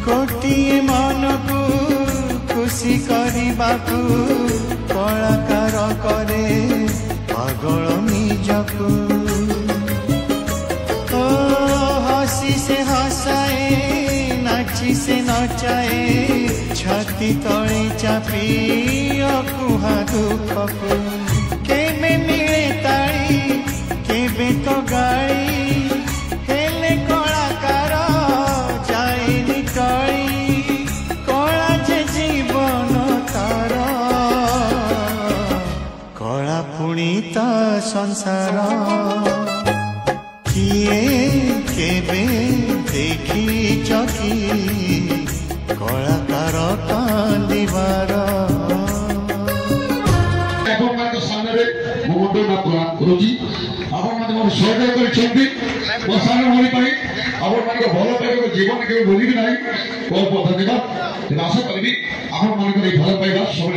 गोटिए मन को खुशी करबाकू कलाकार करे पागल निजकू हसी से हसाए नाची से नचाए छाती तले चापी अकुहा दुखकू केबे मिले ताड़ी केबे तो गाड़ी हेले कलाकार जाएनी टली कला जे जीवन तार कला पुणी तो संसार किए केबे देखी चकी कलाकार कांदिबार गुरुजी आप सहयोग कर सारे भाई आप भल पाइबा जीवन के भूल ना बहुत बहुत धन्यवाद आशा करी आप भल पाइबा सब